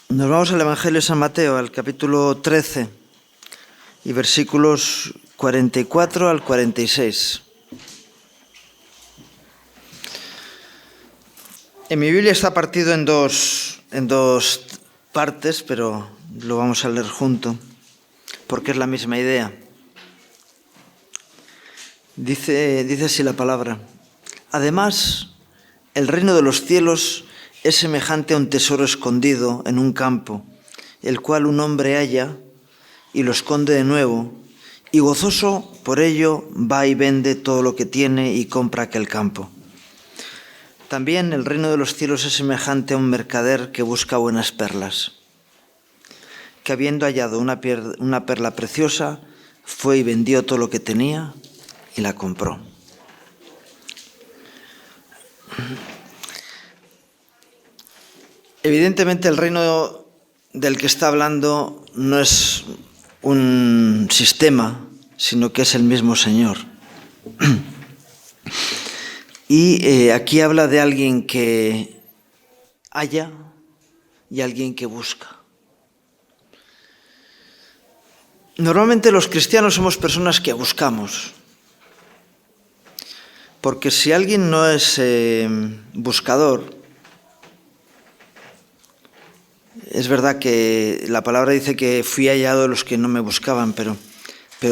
Nos vamos al Evangelio de San Mateo, al capítulo 13 y versículos 44 al 46. En mi Biblia está partido en dos partes, pero lo vamos a leer junto, porque es la misma idea. Dice así la palabra: además, el reino de los cielos es semejante a un tesoro escondido en un campo, el cual un hombre halla y lo esconde de nuevo, y gozoso por ello va y vende todo lo que tiene y compra aquel campo. También el reino de los cielos es semejante a un mercader que busca buenas perlas, que habiendo hallado una perla preciosa, fue y vendió todo lo que tenía y la compró. Evidentemente, el reino del que está hablando no es un sistema, sino que es el mismo Señor. Y aquí habla de alguien que halla y alguien que busca. Normalmente los cristianos somos personas que buscamos, porque si alguien no es buscador, es verdad que la palabra dice que fui hallado de los que no me buscaban, pero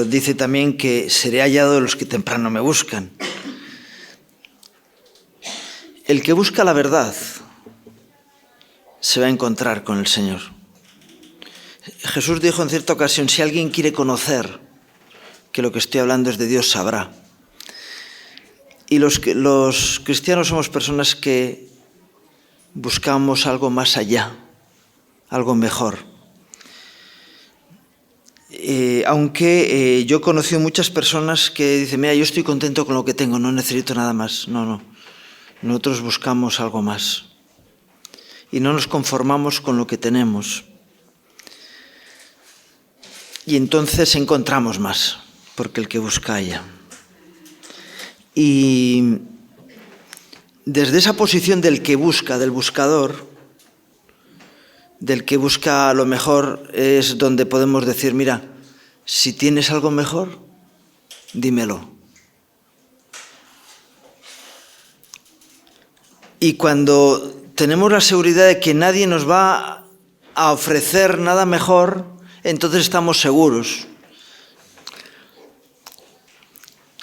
dice también que seré hallado de los que temprano me buscan. El que busca la verdad se va a encontrar con el Señor. Jesús dijo en cierta ocasión: si alguien quiere conocer que lo que estoy hablando es de Dios, sabrá. Y los cristianos somos personas que buscamos algo más allá, algo mejor. Aunque yo he conocido muchas personas que dicen: mira, yo estoy contento con lo que tengo, no necesito nada más. No. Nosotros buscamos algo más. Y no nos conformamos con lo que tenemos. Y entonces encontramos más, porque el que busca halla. Y desde esa posición del que busca, del buscador, del que busca lo mejor, es donde podemos decir: mira, si tienes algo mejor, dímelo. Y cuando tenemos la seguridad de que nadie nos va a ofrecer nada mejor, entonces estamos seguros.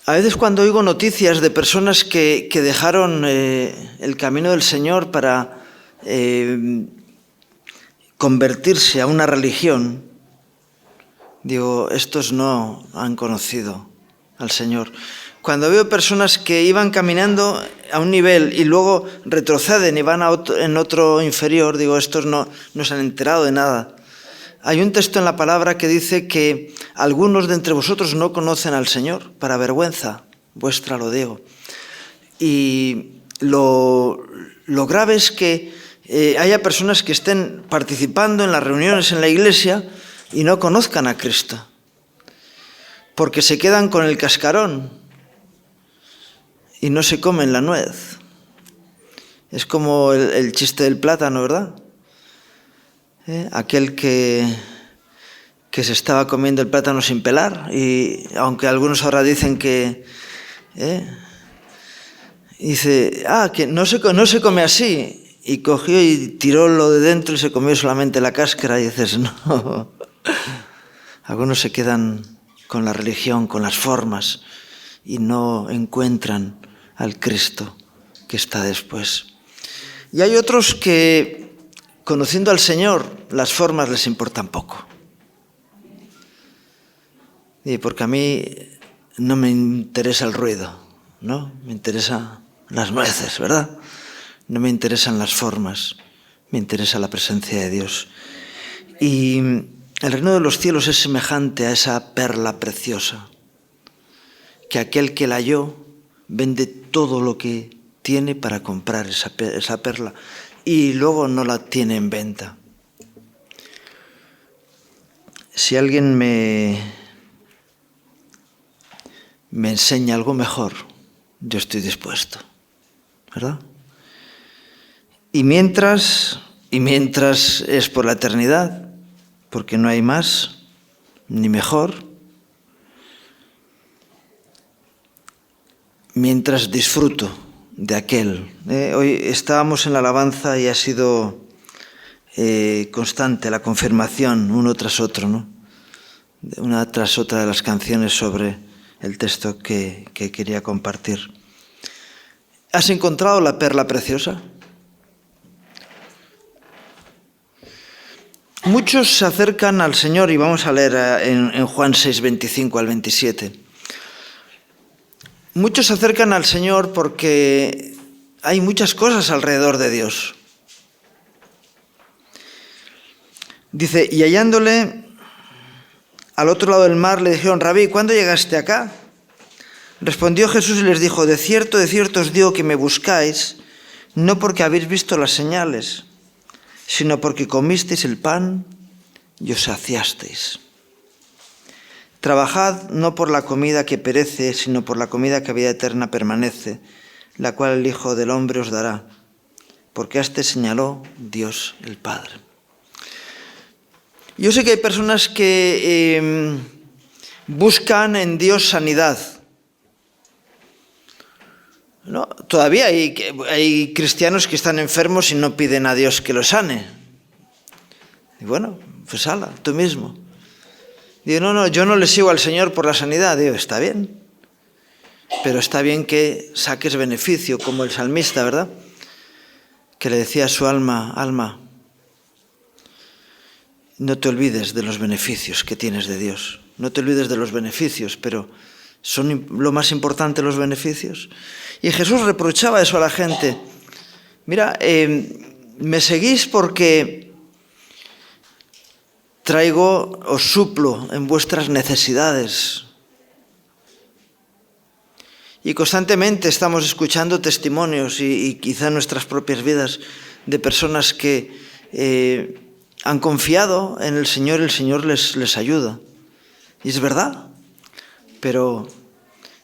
A veces cuando oigo noticias de personas que dejaron el camino del Señor para convertirse a una religión, digo, estos no han conocido al Señor. Cuando veo personas que iban caminando a un nivel y luego retroceden y van en otro inferior, digo, estos no se han enterado de nada. Hay un texto en la palabra que dice que algunos de entre vosotros no conocen al Señor, para vergüenza vuestra lo digo. Y lo grave es que haya personas que estén participando en las reuniones en la iglesia y no conozcan a Cristo, porque se quedan con el cascarón y no se comen la nuez. Es como el chiste del plátano, ¿verdad? Aquel que se estaba comiendo el plátano sin pelar, y aunque algunos ahora dicen que dice, que no se come así, y cogió y tiró lo de dentro y se comió solamente la cáscara, y dices, no. Algunos se quedan con la religión, con las formas, y no encuentran al Cristo que está después. Y hay otros que, conociendo al Señor, las formas les importan poco. Y porque a mí no me interesa el ruido, ¿no? Me interesan las nueces, ¿verdad? No me interesan las formas, me interesa la presencia de Dios. Y el reino de los cielos es semejante a esa perla preciosa, que aquel que la halló vende todo lo que tiene para comprar esa perla, y luego no la tiene en venta. Si alguien me enseña algo mejor, yo estoy dispuesto, ¿verdad? Y mientras y mientras es por la eternidad, porque no hay más ni mejor. Mientras disfruto de aquel. Hoy estábamos en la alabanza y ha sido constante la confirmación, uno tras otro, ¿no? Una tras otra de las canciones sobre el texto que quería compartir. ¿Has encontrado la perla preciosa? Muchos se acercan al Señor, y vamos a leer en Juan 6, 25 al 27. Muchos se acercan al Señor porque hay muchas cosas alrededor de Dios. Dice, y hallándole al otro lado del mar, le dijeron, Rabí, ¿cuándo llegaste acá? Respondió Jesús y les dijo, de cierto os digo que me buscáis, no porque habéis visto las señales, sino porque comisteis el pan y os saciasteis. Trabajad no por la comida que perece, sino por la comida que a vida eterna permanece, la cual el Hijo del Hombre os dará, porque a este señaló Dios el Padre. Yo sé que hay personas que buscan en Dios sanidad, ¿no? Todavía hay cristianos que están enfermos y no piden a Dios que los sane. Y bueno, pues hala, tú mismo. Digo, no, yo no le sigo al Señor por la sanidad. Digo, está bien, pero está bien que saques beneficio, como el salmista, ¿verdad? Que le decía a su alma, no te olvides de los beneficios que tienes de Dios. No te olvides de los beneficios, pero ¿son lo más importante los beneficios? Y Jesús reprochaba eso a la gente. Mira, me seguís porque os suplo en vuestras necesidades. Y constantemente estamos escuchando testimonios y quizá en nuestras propias vidas de personas que han confiado en el Señor y el Señor les ayuda. Y es verdad, pero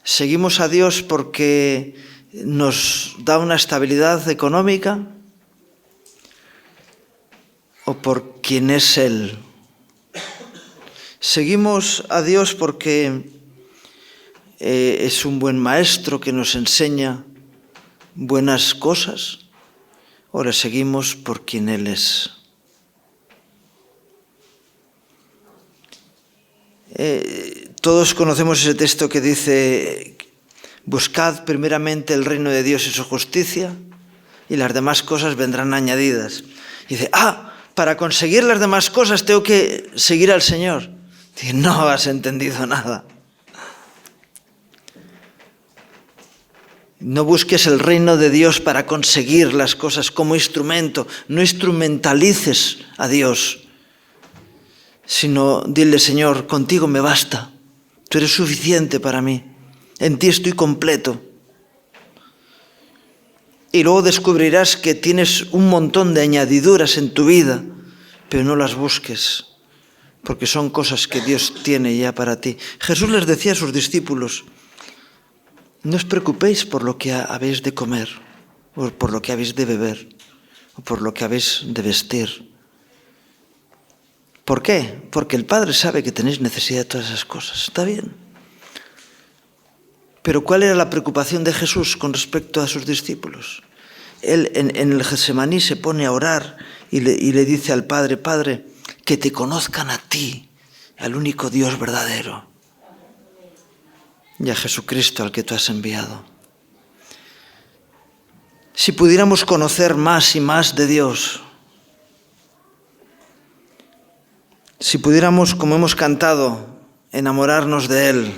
¿seguimos a Dios porque nos da una estabilidad económica o por quién es Él? ¿Seguimos a Dios porque es un buen maestro que nos enseña buenas cosas? ¿O le seguimos por quien Él es? Todos conocemos ese texto que dice, buscad primeramente el reino de Dios y su justicia, y las demás cosas vendrán añadidas. Y dice, para conseguir las demás cosas tengo que seguir al Señor. Dice, no has entendido nada. No busques el reino de Dios para conseguir las cosas como instrumento. No instrumentalices a Dios, sino dile, Señor, contigo me basta. Tú eres suficiente para mí. En ti estoy completo. Y luego descubrirás que tienes un montón de añadiduras en tu vida, pero no las busques, porque son cosas que Dios tiene ya para ti. Jesús les decía a sus discípulos, no os preocupéis por lo que habéis de comer, o por lo que habéis de beber, o por lo que habéis de vestir. ¿Por qué? Porque el Padre sabe que tenéis necesidad de todas esas cosas. Está bien. Pero ¿cuál era la preocupación de Jesús con respecto a sus discípulos? Él en el Getsemaní se pone a orar y le dice al Padre, Padre, que te conozcan a ti, al único Dios verdadero, y a Jesucristo al que tú has enviado. Si pudiéramos conocer más y más de Dios, si pudiéramos, como hemos cantado, enamorarnos de Él,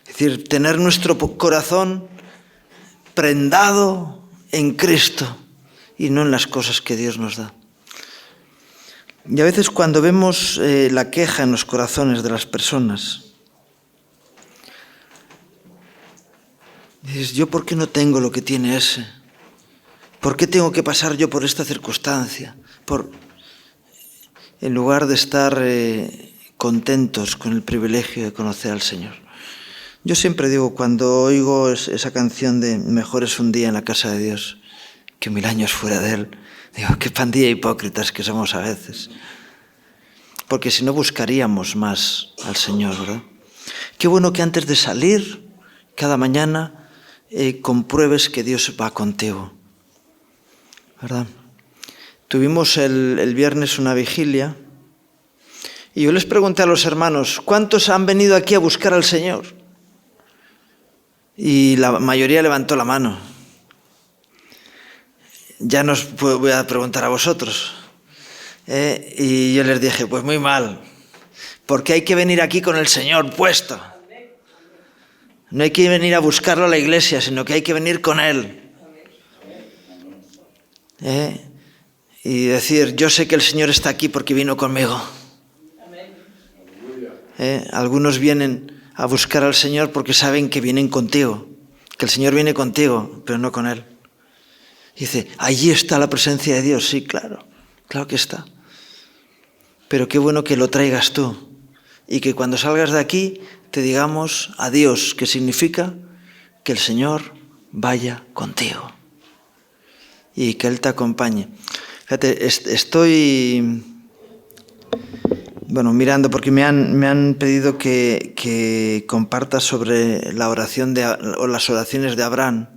es decir, tener nuestro corazón prendado en Cristo y no en las cosas que Dios nos da. Y a veces cuando vemos la queja en los corazones de las personas, dices, ¿yo por qué no tengo lo que tiene ese? ¿Por qué tengo que pasar yo por esta circunstancia? En lugar de estar contentos con el privilegio de conocer al Señor. Yo siempre digo, cuando oigo esa canción de Mejor es un día en la casa de Dios que 1000 años fuera de Él. Digo, qué pandilla de hipócritas que somos a veces. Porque si no buscaríamos más al Señor, ¿verdad? Qué bueno que antes de salir, cada mañana, compruebes que Dios va contigo, ¿verdad? Tuvimos el viernes una vigilia y yo les pregunté a los hermanos, ¿cuántos han venido aquí a buscar al Señor? Y la mayoría levantó la mano. Ya no os voy a preguntar a vosotros. Y yo les dije, pues muy mal, porque hay que venir aquí con el Señor puesto. No hay que venir a buscarlo a la iglesia, sino que hay que venir con Él. Y decir, yo sé que el Señor está aquí porque vino conmigo. Algunos vienen a buscar al Señor porque saben que vienen contigo, que el Señor viene contigo, pero no con Él. Dice, allí está la presencia de Dios. Sí, claro, claro que está. Pero qué bueno que lo traigas tú y que cuando salgas de aquí te digamos adiós, que significa que el Señor vaya contigo y que Él te acompañe. Fíjate, estoy mirando porque me han pedido que comparta sobre la oración o las oraciones de Abraham.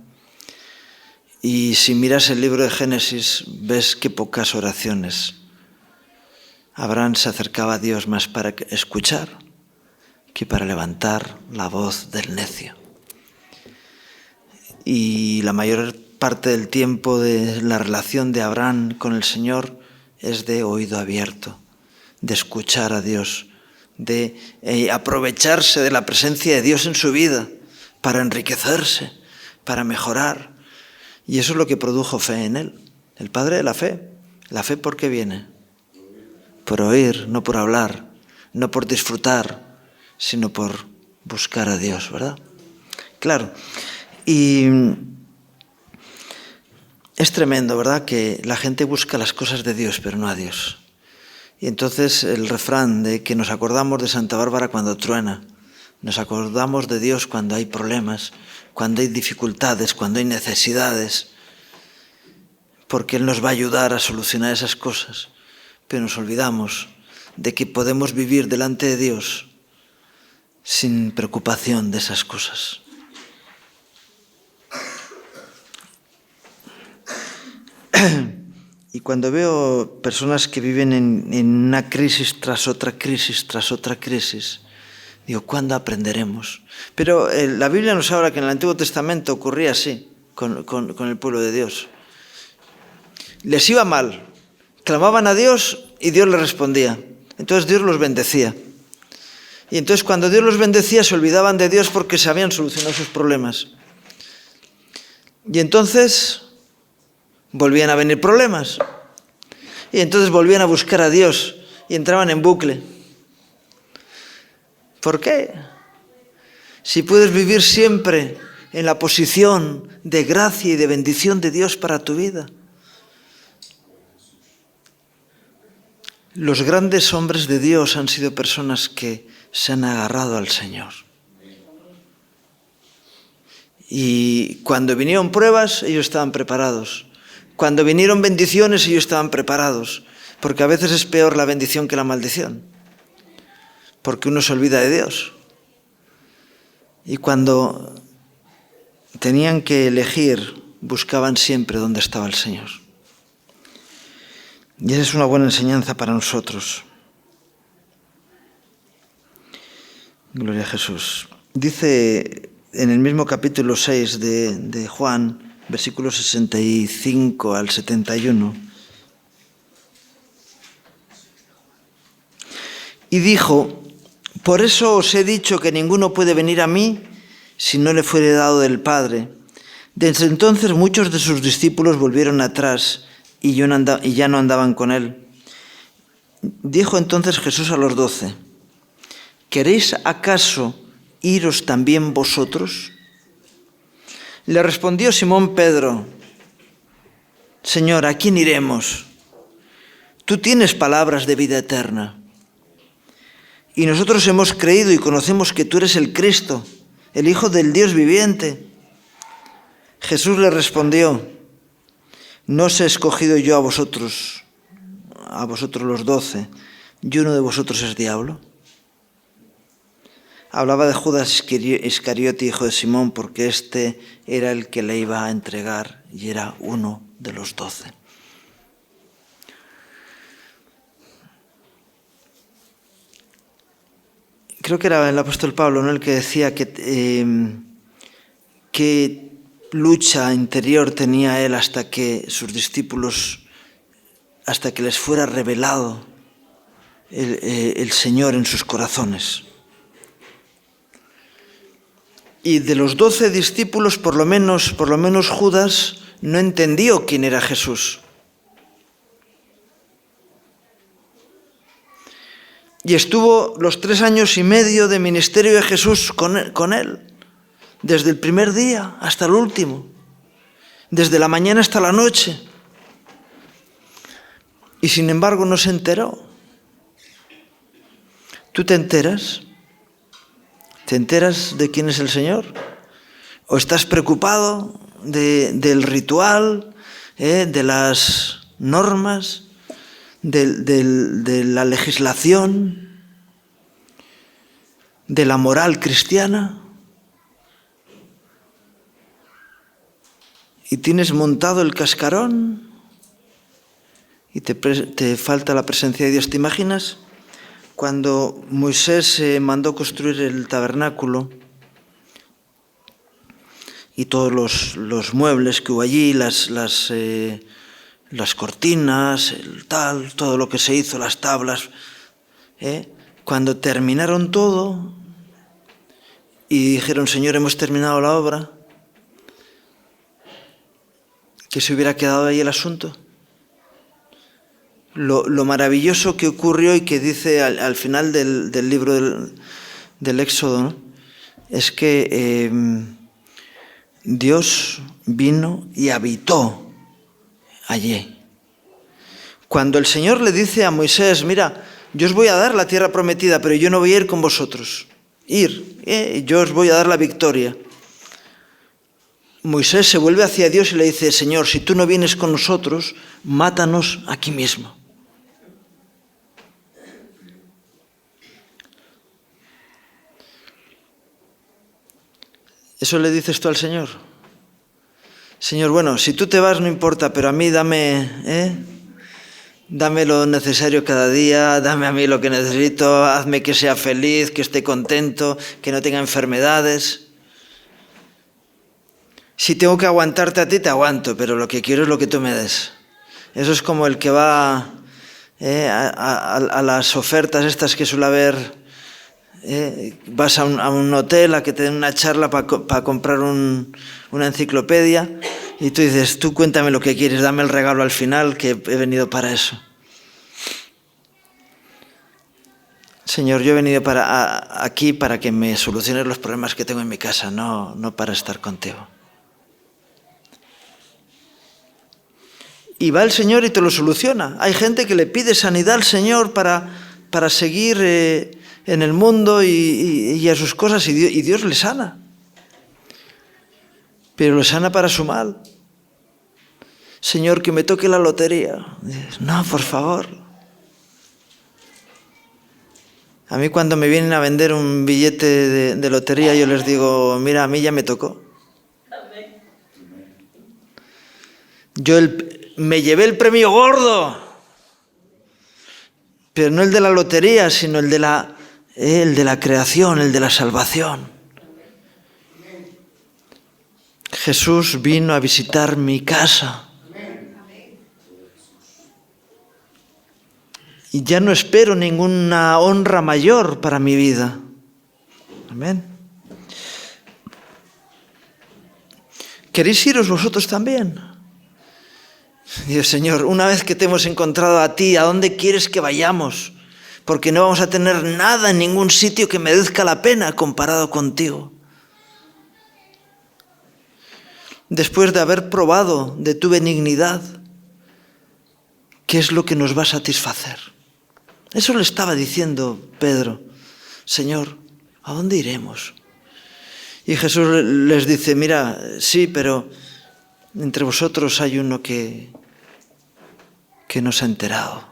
Y si miras el libro de Génesis, ves que pocas oraciones. Abraham se acercaba a Dios más para escuchar que para levantar la voz del necio. Y la mayor parte del tiempo de la relación de Abraham con el Señor es de oído abierto, de escuchar a Dios, de aprovecharse de la presencia de Dios en su vida para enriquecerse, para mejorar. Y eso es lo que produjo fe en él, el padre de la fe. ¿La fe por qué viene? Por oír, no por hablar, no por disfrutar, sino por buscar a Dios, ¿verdad? Claro. Y es tremendo, ¿verdad? Que la gente busca las cosas de Dios, pero no a Dios. Y entonces el refrán de que nos acordamos de Santa Bárbara cuando truena, nos acordamos de Dios cuando hay problemas, cuando hay dificultades, cuando hay necesidades, porque Él nos va a ayudar a solucionar esas cosas. Pero nos olvidamos de que podemos vivir delante de Dios sin preocupación de esas cosas. Y cuando veo personas que viven en una crisis tras otra crisis, digo, ¿cuándo aprenderemos? Pero la Biblia nos habla que en el Antiguo Testamento ocurría así con el pueblo de Dios. Les iba mal, clamaban a Dios y Dios les respondía. Entonces Dios los bendecía. Y entonces cuando Dios los bendecía se olvidaban de Dios porque se habían solucionado sus problemas. Y entonces volvían a venir problemas. Y entonces volvían a buscar a Dios y entraban en bucle. ¿Por qué? Si puedes vivir siempre en la posición de gracia y de bendición de Dios para tu vida. Los grandes hombres de Dios han sido personas que se han agarrado al Señor. Y cuando vinieron pruebas, ellos estaban preparados. Cuando vinieron bendiciones, ellos estaban preparados. Porque a veces es peor la bendición que la maldición. Porque uno se olvida de Dios. Y cuando tenían que elegir, buscaban siempre dónde estaba el Señor. Y esa es una buena enseñanza para nosotros. Gloria a Jesús. Dice en el mismo capítulo 6 de Juan, versículos 65 al 71. Y dijo, por eso os he dicho que ninguno puede venir a mí si no le fuere dado del Padre. Desde entonces muchos de sus discípulos volvieron atrás y ya no andaban con él. Dijo entonces Jesús a los 12, ¿queréis acaso iros también vosotros? Le respondió Simón Pedro, Señor, ¿a quién iremos? Tú tienes palabras de vida eterna. Y nosotros hemos creído y conocemos que tú eres el Cristo, el Hijo del Dios viviente. Jesús le respondió, ¿No os he escogido yo a vosotros los 12, y uno de vosotros es diablo? Hablaba de Judas Iscariote, hijo de Simón, porque este era el que le iba a entregar y era uno de los 12. Creo que era el apóstol Pablo, ¿no?, el que decía qué lucha interior tenía él hasta que sus discípulos, hasta que les fuera revelado el Señor en sus corazones. Y de los 12 discípulos, por lo menos Judas no entendió quién era Jesús. Y estuvo los 3 años y medio de ministerio de Jesús con él, desde el primer día hasta el último, desde la mañana hasta la noche. Y sin embargo no se enteró. ¿Tú te enteras? ¿Te enteras de quién es el Señor? ¿O estás preocupado del ritual, de las normas, de la legislación, de la moral cristiana? ¿Y tienes montado el cascarón? ¿Y te falta la presencia de Dios? ¿Te imaginas cuando Moisés mandó construir el tabernáculo y todos los muebles que hubo allí, las cortinas, todo lo que se hizo, las tablas, cuando terminaron todo y dijeron: Señor, hemos terminado la obra, ¿que se hubiera quedado ahí el asunto? Lo maravilloso que ocurrió y que dice al final del libro del Éxodo, ¿no?, es que Dios vino y habitó allí. Cuando el Señor le dice a Moisés: mira, yo os voy a dar la tierra prometida, pero yo no voy a ir con vosotros. Yo os voy a dar la victoria. Moisés se vuelve hacia Dios y le dice: Señor, si tú no vienes con nosotros, mátanos aquí mismo. ¿Eso le dices tú al Señor? Señor, bueno, si tú te vas no importa, pero a mí dame lo necesario cada día, dame a mí lo que necesito, hazme que sea feliz, que esté contento, que no tenga enfermedades. Si tengo que aguantarte a ti, te aguanto, pero lo que quiero es lo que tú me des. Eso es como el que va a las ofertas estas que suele haber. Vas a un hotel a que te den una charla para comprar una enciclopedia y tú dices: tú cuéntame lo que quieres, dame el regalo al final, que he venido para eso. Señor, yo he venido aquí para que me soluciones los problemas que tengo en mi casa, no para estar contigo. Y va el Señor y te lo soluciona. Hay gente que le pide sanidad al Señor para seguir en el mundo y a sus cosas, y Dios le sana. Pero le sana para su mal. Señor, que me toque la lotería. Dices: no, por favor. A mí cuando me vienen a vender un billete de lotería, yo les digo: mira, a mí ya me tocó. Yo me llevé el premio gordo, pero no el de la lotería, sino el de la creación, el de la salvación. Jesús vino a visitar mi casa. Y ya no espero ninguna honra mayor para mi vida. Amén. ¿Queréis iros vosotros también? Dios, Señor, una vez que te hemos encontrado a ti, ¿a dónde quieres que vayamos? Porque no vamos a tener nada en ningún sitio que merezca la pena comparado contigo. Después de haber probado de tu benignidad, ¿qué es lo que nos va a satisfacer? Eso le estaba diciendo Pedro: Señor, ¿a dónde iremos? Y Jesús les dice: mira, sí, pero entre vosotros hay uno que no se ha enterado.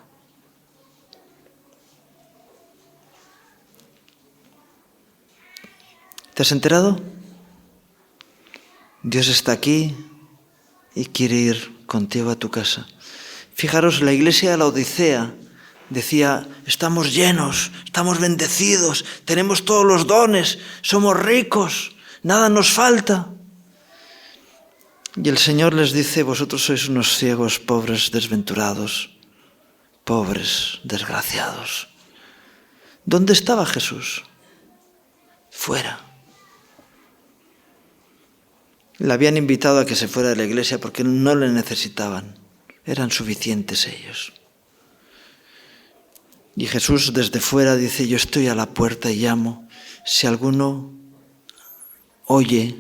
¿Te has enterado? Dios está aquí y quiere ir contigo a tu casa. Fijaros, la iglesia de la Odisea decía, estamos llenos, estamos bendecidos, tenemos todos los dones, somos ricos, nada nos falta. Y el Señor les dice, vosotros sois unos ciegos, pobres, desventurados, pobres, desgraciados. ¿Dónde estaba Jesús? Fuera. Le habían invitado a que se fuera de la iglesia porque no le necesitaban. Eran suficientes ellos. Y Jesús desde fuera dice, yo estoy a la puerta y llamo. Si alguno oye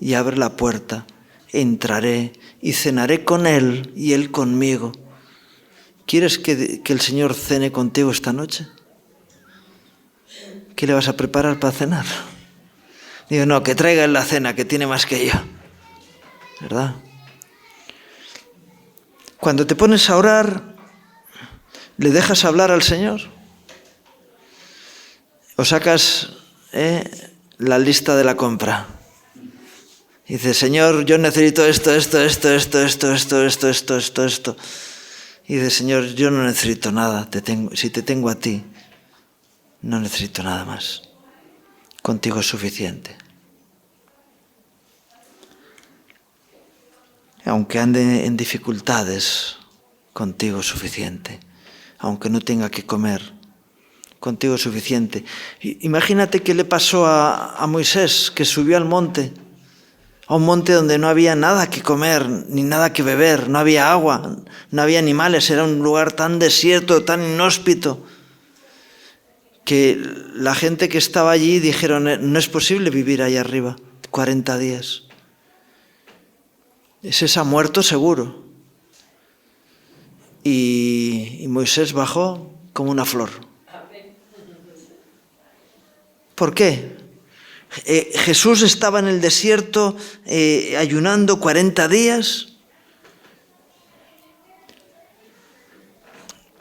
y abre la puerta, entraré y cenaré con él y él conmigo. ¿Quieres que el Señor cene contigo esta noche? ¿Qué le vas a preparar para cenar? Digo, no, que traiga él la cena, que tiene más que yo. ¿Verdad? Cuando te pones a orar, ¿le dejas hablar al Señor? ¿O sacas la lista de la compra? Y dices, Señor, yo necesito esto. Y dices, Señor, yo no necesito nada. Si te tengo a ti, no necesito nada más. Contigo es suficiente. Aunque ande en dificultades, contigo es suficiente. Aunque no tenga que comer, contigo es suficiente. Imagínate qué le pasó a Moisés, que subió al monte, a un monte donde no había nada que comer, ni nada que beber, no había agua, no había animales, era un lugar tan desierto, tan inhóspito, que la gente que estaba allí dijeron, no es posible vivir ahí arriba 40 días. Ese se ha muerto seguro. Y Moisés bajó como una flor. ¿Por qué? Jesús estaba en el desierto ayunando 40 días.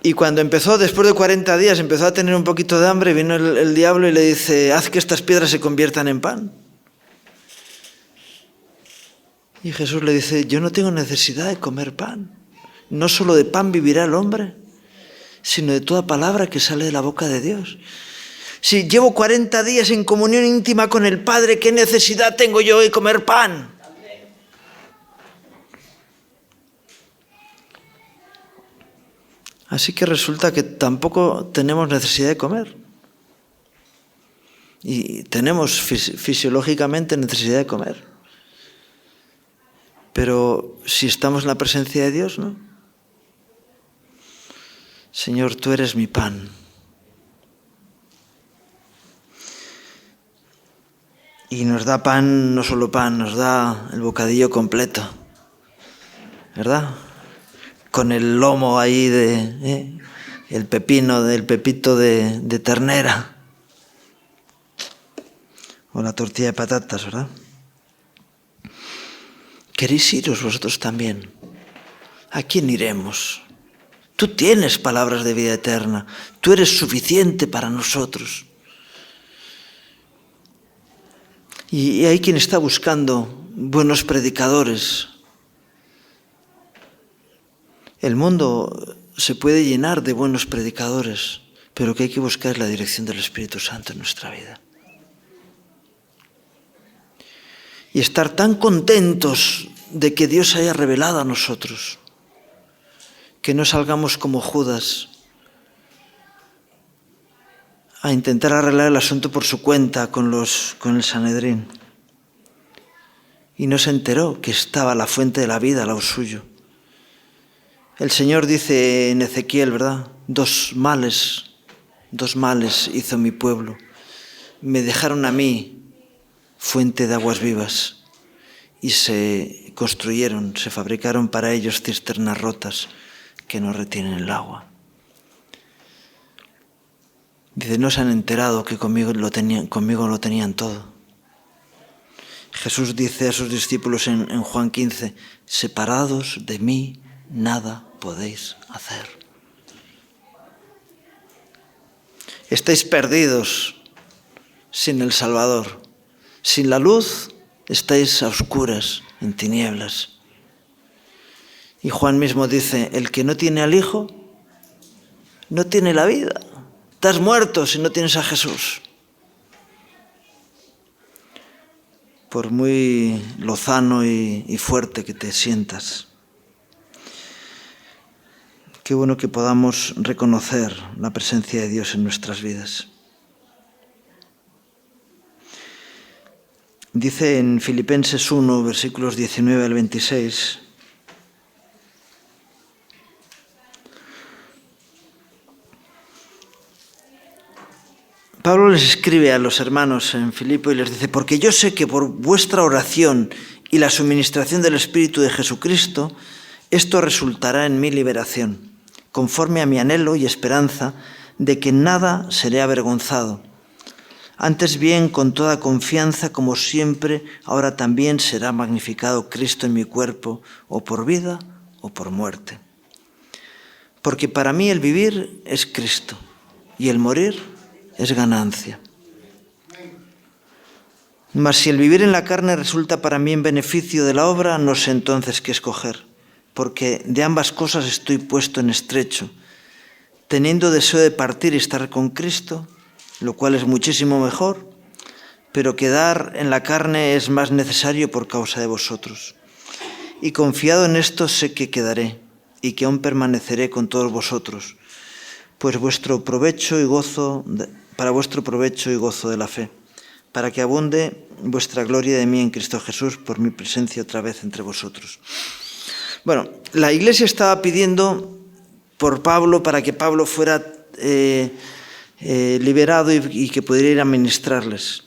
Y cuando empezó, después de 40 días, empezó a tener un poquito de hambre, vino el diablo y le dice, haz que estas piedras se conviertan en pan. Y Jesús le dice, yo no tengo necesidad de comer pan. No solo de pan vivirá el hombre, sino de toda palabra que sale de la boca de Dios. Si llevo 40 días en comunión íntima con el Padre, ¿qué necesidad tengo yo de comer pan? Así que resulta que tampoco tenemos necesidad de comer. Y tenemos fisiológicamente necesidad de comer. Pero si estamos en la presencia de Dios, ¿no? Señor, tú eres mi pan. Y nos da pan, no solo pan, nos da el bocadillo completo, ¿verdad? Con el lomo ahí el pepito de ternera. O la tortilla de patatas, ¿verdad? ¿Queréis iros vosotros también? ¿A quién iremos? Tú tienes palabras de vida eterna. Tú eres suficiente para nosotros. Y hay quien está buscando buenos predicadores. El mundo se puede llenar de buenos predicadores, pero lo que hay que buscar es la dirección del Espíritu Santo en nuestra vida. Y estar tan contentos de que Dios se haya revelado a nosotros, que no salgamos como Judas a intentar arreglar el asunto por su cuenta con el Sanedrín. Y no se enteró que estaba la fuente de la vida al lado suyo. El Señor dice en Ezequiel, ¿verdad? Dos males hizo mi pueblo. Me dejaron a mí fuente de aguas vivas y se fabricaron para ellos cisternas rotas que no retienen el agua. Dice, no se han enterado que conmigo lo tenían todo. Jesús dice a sus discípulos en Juan 15, separados de mí, nada podéis hacer. Estáis perdidos sin el Salvador. Sin la luz, estáis a oscuras, en tinieblas. Y Juan mismo dice, el que no tiene al Hijo, no tiene la vida. Estás muerto si no tienes a Jesús. Por muy lozano y fuerte que te sientas. Qué bueno que podamos reconocer la presencia de Dios en nuestras vidas. Dice en Filipenses 1, versículos 19 al 26, Pablo les escribe a los hermanos en Filipo y les dice, porque yo sé que por vuestra oración y la suministración del Espíritu de Jesucristo, esto resultará en mi liberación, conforme a mi anhelo y esperanza de que nada seré avergonzado. Antes bien, con toda confianza, como siempre, ahora también será magnificado Cristo en mi cuerpo, o por vida o por muerte. Porque para mí el vivir es Cristo y el morir es ganancia. Mas si el vivir en la carne resulta para mí en beneficio de la obra, no sé entonces qué escoger, porque de ambas cosas estoy puesto en estrecho, teniendo deseo de partir y estar con Cristo, lo cual es muchísimo mejor, pero quedar en la carne es más necesario por causa de vosotros. Y confiado en esto sé que quedaré, y que aún permaneceré con todos vosotros, pues para vuestro provecho y gozo de la fe, para que abunde vuestra gloria de mí en Cristo Jesús por mi presencia otra vez entre vosotros. Bueno, la Iglesia estaba pidiendo por Pablo para que Pablo fuera liberado y que pudiera ir a ministrarles.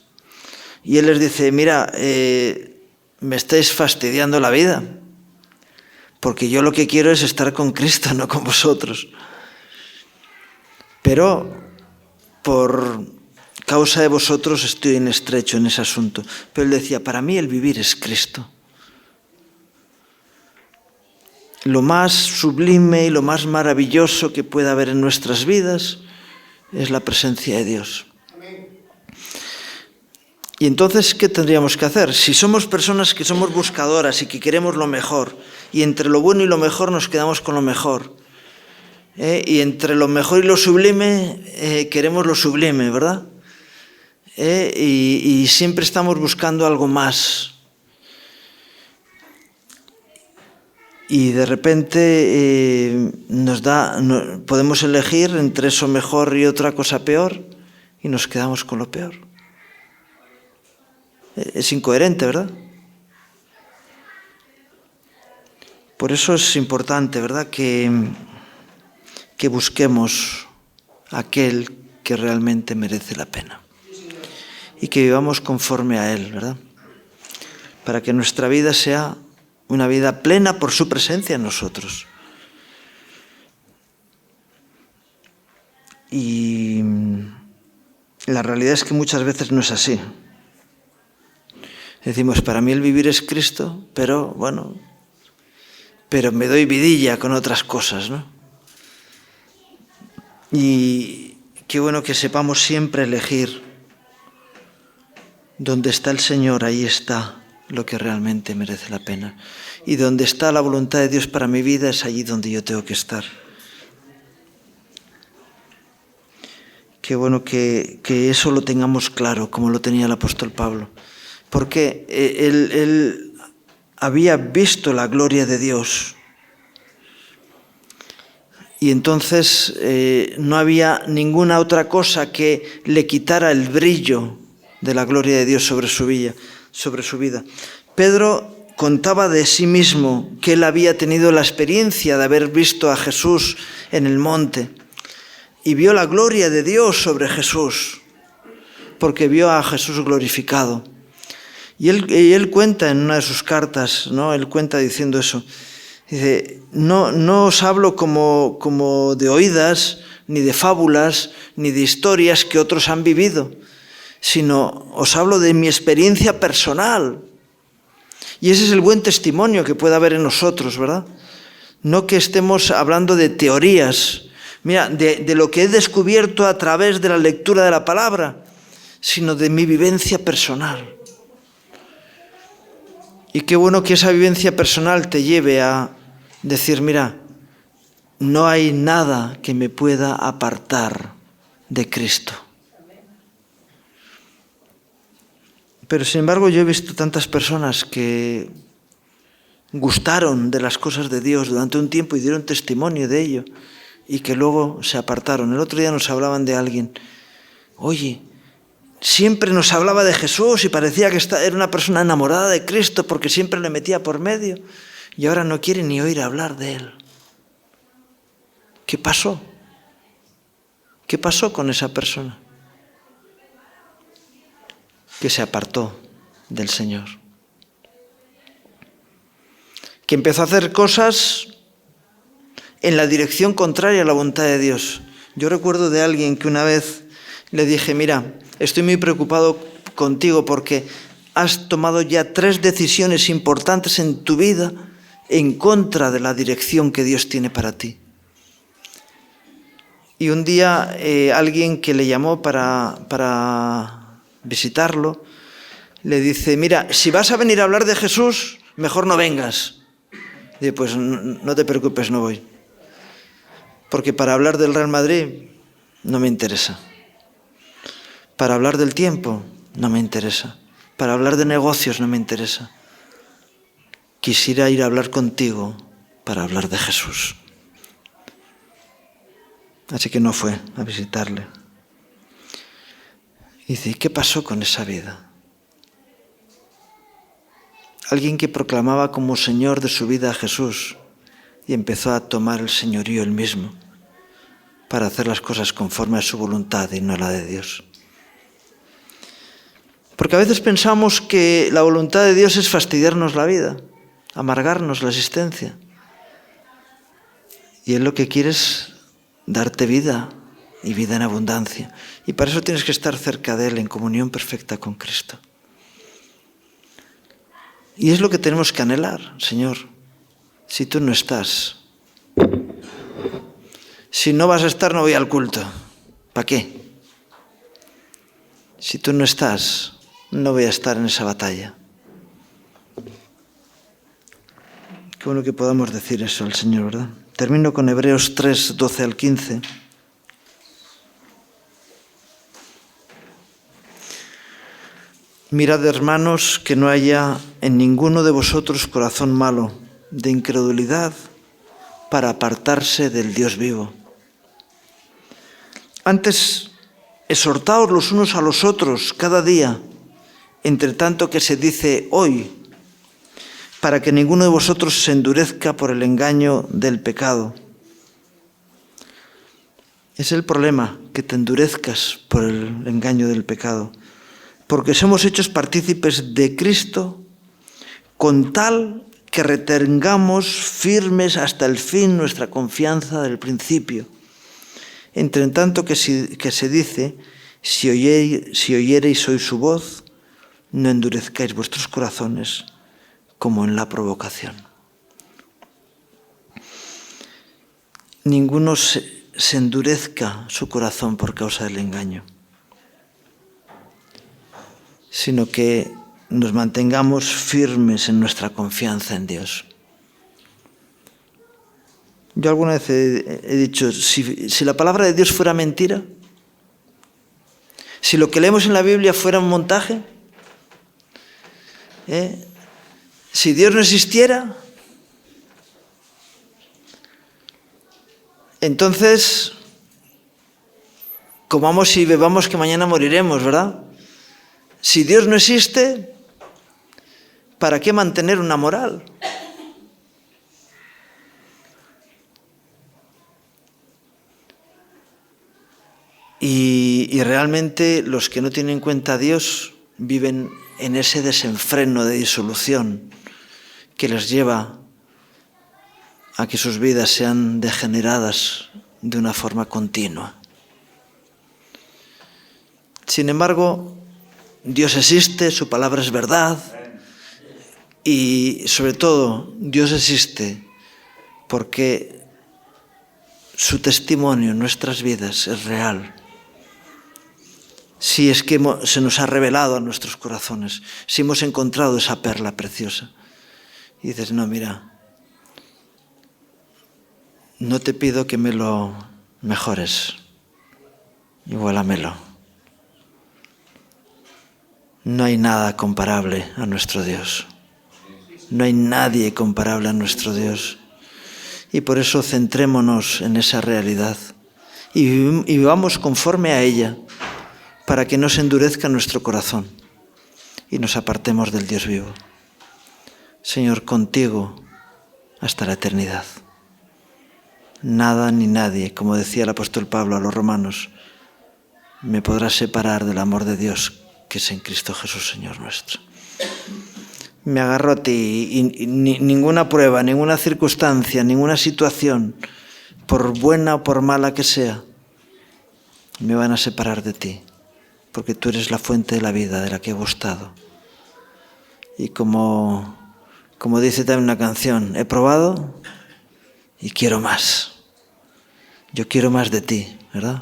Y él les dice, mira, me estáis fastidiando la vida, porque yo lo que quiero es estar con Cristo, no con vosotros. Pero por causa de vosotros estoy en estrecho en ese asunto. Pero él decía, para mí el vivir es Cristo. Lo más sublime y lo más maravilloso que pueda haber en nuestras vidas es la presencia de Dios. Y entonces, ¿qué tendríamos que hacer? Si somos personas que somos buscadoras y que queremos lo mejor, y entre lo bueno y lo mejor nos quedamos con lo mejor, y entre lo mejor y lo sublime queremos lo sublime, ¿verdad? Y siempre estamos buscando algo más. Y de repente podemos elegir entre eso mejor y otra cosa peor, y nos quedamos con lo peor. Es incoherente, ¿verdad? Por eso es importante, ¿verdad?, que busquemos aquel que realmente merece la pena y que vivamos conforme a Él, ¿verdad? Para que nuestra vida sea una vida plena por su presencia en nosotros. Y la realidad es que muchas veces no es así. Decimos, para mí el vivir es Cristo, pero me doy vidilla con otras cosas, ¿no? Y qué bueno que sepamos siempre elegir. Donde está el Señor, ahí está lo que realmente merece la pena. Y donde está la voluntad de Dios para mi vida, es allí donde yo tengo que estar. Qué bueno que eso lo tengamos claro, como lo tenía el apóstol Pablo. Porque él había visto la gloria de Dios. Y entonces no había ninguna otra cosa que le quitara el brillo de la gloria de Dios sobre su vida. Pedro contaba de sí mismo que él había tenido la experiencia de haber visto a Jesús en el monte y vio la gloria de Dios sobre Jesús, porque vio a Jesús glorificado. Y él cuenta en una de sus cartas, ¿no? Él cuenta diciendo eso. Dice, no os hablo como de oídas, ni de fábulas, ni de historias que otros han vivido, sino os hablo de mi experiencia personal Y ese es el buen testimonio que puede haber en nosotros, ¿verdad? No que estemos hablando de teorías, mira, de lo que he descubierto a través de la lectura de la palabra, sino de mi vivencia personal. Y qué bueno que esa vivencia personal te lleve a decir, mira, no hay nada que me pueda apartar de Cristo. Pero sin embargo yo he visto tantas personas que gustaron de las cosas de Dios durante un tiempo y dieron testimonio de ello y que luego se apartaron. El otro día nos hablaban de alguien, oye, siempre nos hablaba de Jesús y parecía que era una persona enamorada de Cristo porque siempre le metía por medio y ahora no quiere ni oír hablar de Él. ¿Qué pasó? ¿Qué pasó con esa persona? Que se apartó del Señor. Que empezó a hacer cosas en la dirección contraria a la voluntad de Dios. Yo recuerdo de alguien que una vez le dije, mira, estoy muy preocupado contigo porque has tomado ya 3 decisiones importantes en tu vida en contra de la dirección que Dios tiene para ti. Y un día alguien que le llamó para visitarlo, le dice, mira, si vas a venir a hablar de Jesús, mejor no vengas. Dice, pues no te preocupes, no voy. Porque para hablar del Real Madrid no me interesa. Para hablar del tiempo no me interesa. Para hablar de negocios no me interesa. Quisiera ir a hablar contigo para hablar de Jesús. Así que no fue a visitarle. Y dice, ¿y qué pasó con esa vida? Alguien que proclamaba como Señor de su vida a Jesús y empezó a tomar el señorío él mismo para hacer las cosas conforme a su voluntad y no a la de Dios. Porque a veces pensamos que la voluntad de Dios es fastidiarnos la vida, amargarnos la existencia. Y Él lo que quiere es darte vida y vida en abundancia. Y para eso tienes que estar cerca de Él en comunión perfecta con Cristo. Y es lo que tenemos que anhelar, Señor. Si tú no estás, si no vas a estar, no voy al culto. ¿Para qué? Si tú no estás, no voy a estar en esa batalla. Qué bueno que podamos decir eso al Señor, ¿verdad? Termino con Hebreos 3, 12 al 15. Mirad, hermanos, que no haya en ninguno de vosotros corazón malo, de incredulidad, para apartarse del Dios vivo. Antes, exhortaos los unos a los otros cada día, entre tanto que se dice hoy, para que ninguno de vosotros se endurezca por el engaño del pecado. Es el problema, que te endurezcas por el engaño del pecado. Porque somos hechos partícipes de Cristo con tal que retengamos firmes hasta el fin nuestra confianza del principio. Entre tanto que se dice, si oyereis hoy su voz, no endurezcáis vuestros corazones como en la provocación. Ninguno se endurezca su corazón por causa del engaño, sino que nos mantengamos firmes en nuestra confianza en Dios. Yo alguna vez he dicho, si la palabra de Dios fuera mentira, si lo que leemos en la Biblia fuera un montaje, si Dios no existiera, entonces comamos y bebamos que mañana moriremos, ¿verdad? Si Dios no existe, ¿para qué mantener una moral? Y realmente los que no tienen en cuenta a Dios viven en ese desenfreno de disolución que les lleva a que sus vidas sean degeneradas de una forma continua. Sin embargo, Dios existe, su palabra es verdad, Y sobre todo, Dios existe porque su testimonio en nuestras vidas es real. Si es que se nos ha revelado a nuestros corazones, si hemos encontrado esa perla preciosa. Y dices, no, mira, no te pido que me lo mejores, igualamelo. No hay nada comparable a nuestro Dios. No hay nadie comparable a nuestro Dios. Y por eso centrémonos en esa realidad y vivamos conforme a ella, para que no se endurezca nuestro corazón y nos apartemos del Dios vivo. Señor, contigo hasta la eternidad. Nada ni nadie, como decía el apóstol Pablo a los romanos, me podrá separar del amor de Dios que es en Cristo Jesús, Señor nuestro. Me agarro a ti y ninguna prueba, ninguna circunstancia, ninguna situación, por buena o por mala que sea, me van a separar de ti, porque tú eres la fuente de la vida de la que he gustado. Y como dice también una canción, he probado y quiero más. Yo quiero más de ti, ¿verdad?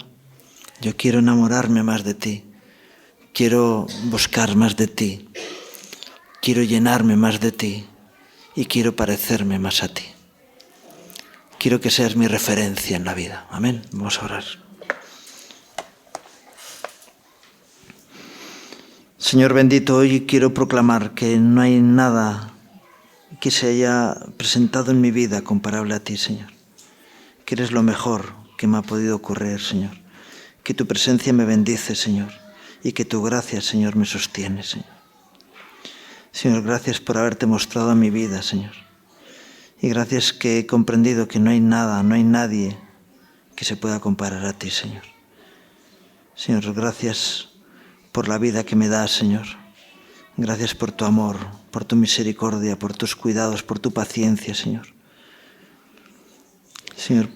Yo quiero enamorarme más de ti. Quiero buscar más de ti. Quiero llenarme más de ti y quiero parecerme más a ti. Quiero que seas mi referencia en la vida. Amén. Vamos a orar. Señor bendito, hoy quiero proclamar que no hay nada que se haya presentado en mi vida comparable a ti, Señor. Que eres lo mejor que me ha podido ocurrir, Señor. Que tu presencia me bendice, Señor. Y que tu gracia, Señor, me sostiene, Señor. Señor, gracias por haberte mostrado en mi vida, Señor. Y gracias que he comprendido que no hay nada, no hay nadie que se pueda comparar a ti, Señor. Señor, gracias por la vida que me das, Señor. Gracias por tu amor, por tu misericordia, por tus cuidados, por tu paciencia, Señor. Señor,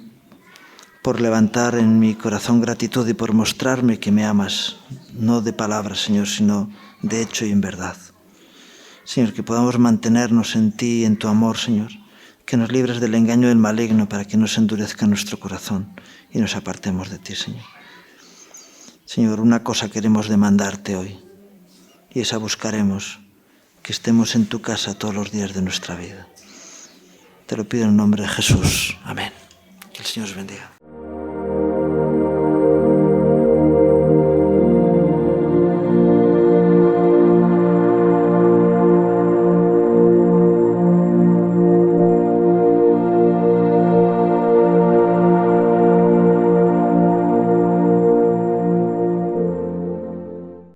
por levantar en mi corazón gratitud y por mostrarme que me amas, no de palabras, Señor, sino de hecho y en verdad. Señor, que podamos mantenernos en ti y en tu amor, Señor. Que nos libres del engaño del maligno para que no se endurezca nuestro corazón y nos apartemos de ti, Señor. Señor, una cosa queremos demandarte hoy y esa buscaremos, que estemos en tu casa todos los días de nuestra vida. Te lo pido en el nombre de Jesús. Amén. Que el Señor os bendiga.